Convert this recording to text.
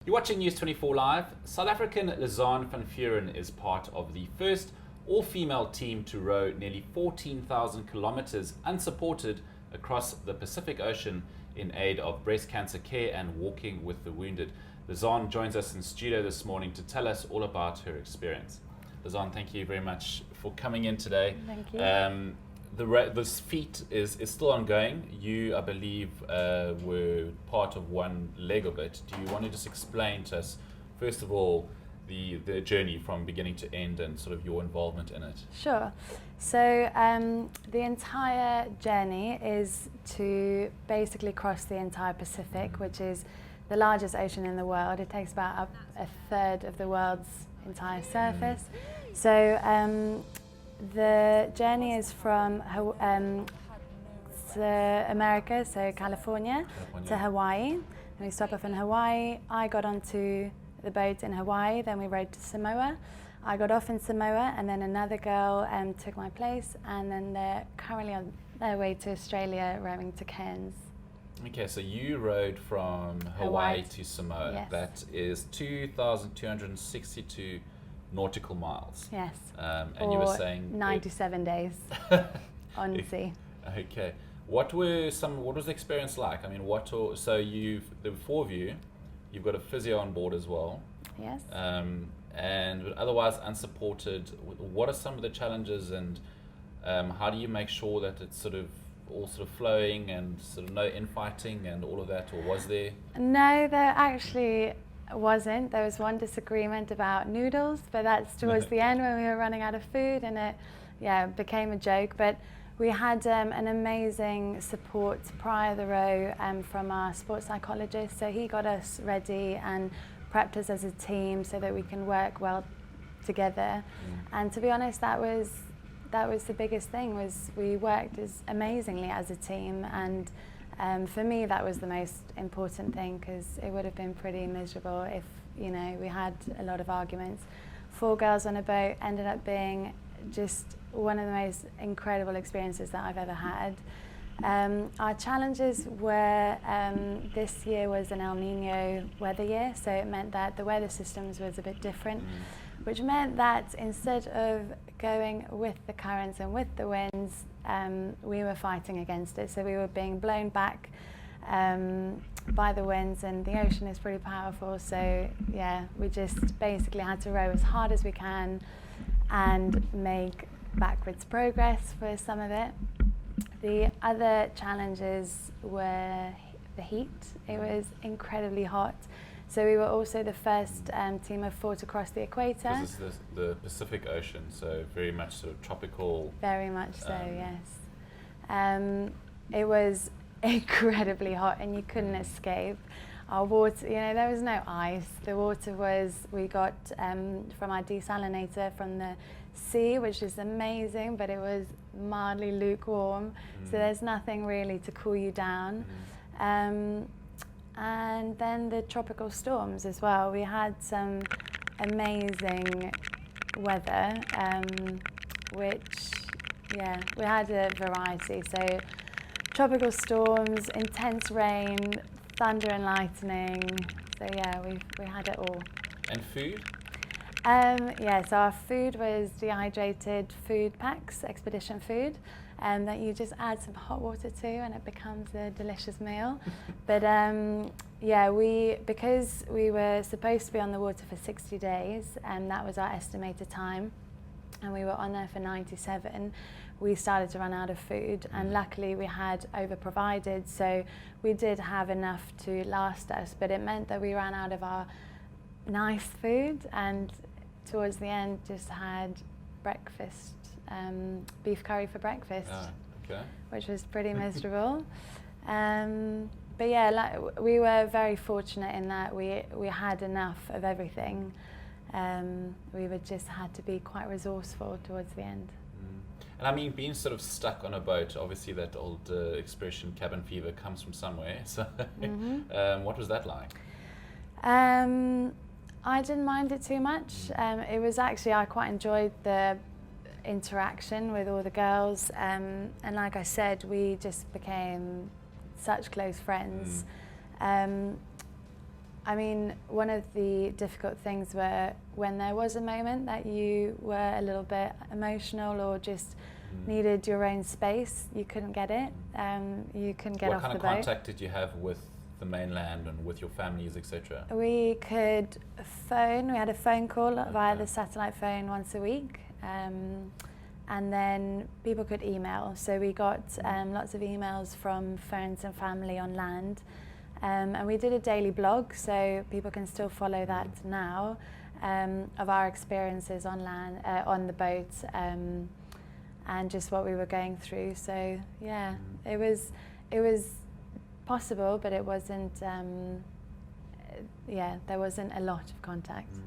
You're watching News 24 Live. South African Lizaan van Vuren is part of the first all-female team to row nearly 14,000 kilometers unsupported across the Pacific Ocean in aid of breast cancer care and walking with the wounded. Lizaan joins us in studio this morning to tell us all about her experience. Lizaan, thank you very much for coming in today. Thank you. This feat is still ongoing. You, I believe, were part of one leg of it. Do you want to just explain to us, first of all, the journey from beginning to end and sort of your involvement in it? Sure. So the entire journey is to basically cross the entire Pacific, which is the largest ocean in the world. It takes about a third of the world's entire surface. So the journey is from America, so California, to Hawaii. And we stop off in Hawaii. I got onto the boat in Hawaii, then we rode to Samoa. I got off in Samoa, and then another girl took my place, and then they're currently on their way to Australia, rowing to Cairns. Okay, so you rode from Hawaii to Samoa. Yes. That is 2,262 nautical miles. Yes. And or you were saying 97 days on sea. Okay. What was the experience like? I mean, the four of you, you've got a physio on board as well. Yes. And otherwise unsupported. What are some of the challenges, and how do you make sure that it's all flowing and sort of no infighting and all of that, or was there? No, there actually wasn't. There was one disagreement about noodles, but that's towards the end when we were running out of food, and it became a joke. But we had an amazing support prior to the row from our sports psychologist. So he got us ready and prepped us as a team so that we can work well together. And to be honest, that was the biggest thing, was we worked amazingly as a team. And for me, that was the most important thing, because it would have been pretty miserable if, we had a lot of arguments. 4 girls on a boat ended up being just one of the most incredible experiences that I've ever had. Our challenges were, this year was an El Nino weather year, so it meant that the weather systems was a bit different, which meant that instead of going with the currents and with the winds, we were fighting against it. So we were being blown back by the winds, and the ocean is pretty powerful. So yeah, we just basically had to row as hard as we can and make backwards progress for some of it. The other challenges were the heat. It was incredibly hot. So we were also the first team of 4 to cross the equator. This is the Pacific Ocean, so very much sort of tropical. Very much so, yes. It was incredibly hot, and you couldn't escape. Our water, there was no ice. The water we got from our desalinator from the sea, which is amazing, but it was mildly lukewarm. So there's nothing really to cool you down. And then the tropical storms as well. We had some amazing weather, which, we had a variety. So tropical storms, intense rain, thunder and lightning. So we had it all. And food? So our food was dehydrated food packs, expedition food, that you just add some hot water to, and it becomes a delicious meal. But because we were supposed to be on the water for 60 days, and that was our estimated time, and we were on there for 97, we started to run out of food, and luckily we had over-provided, so we did have enough to last us, but it meant that we ran out of our nice food, and towards the end just had breakfast, beef curry for breakfast, which was pretty miserable. But we were very fortunate in that we had enough of everything. We just had to be quite resourceful towards the end. And I mean, being sort of stuck on a boat, obviously that old expression, cabin fever, comes from somewhere. So what was that like? I didn't mind it too much. It was actually, I quite enjoyed the interaction with all the girls. And like I said, we just became such close friends. I mean, one of the difficult things were when there was a moment that you were a little bit emotional or just needed your own space, you couldn't get it. You couldn't get off the boat. What kind of contact did you have with the mainland and with your families, etc.? We could phone. We had a phone call via the satellite phone once a week. And then people could email. So we got lots of emails from friends and family on land. And we did a daily blog, so people can still follow that now, of our experiences on land, on the boat, and just what we were going through. So yeah, it was possible, but it wasn't. There wasn't a lot of contact.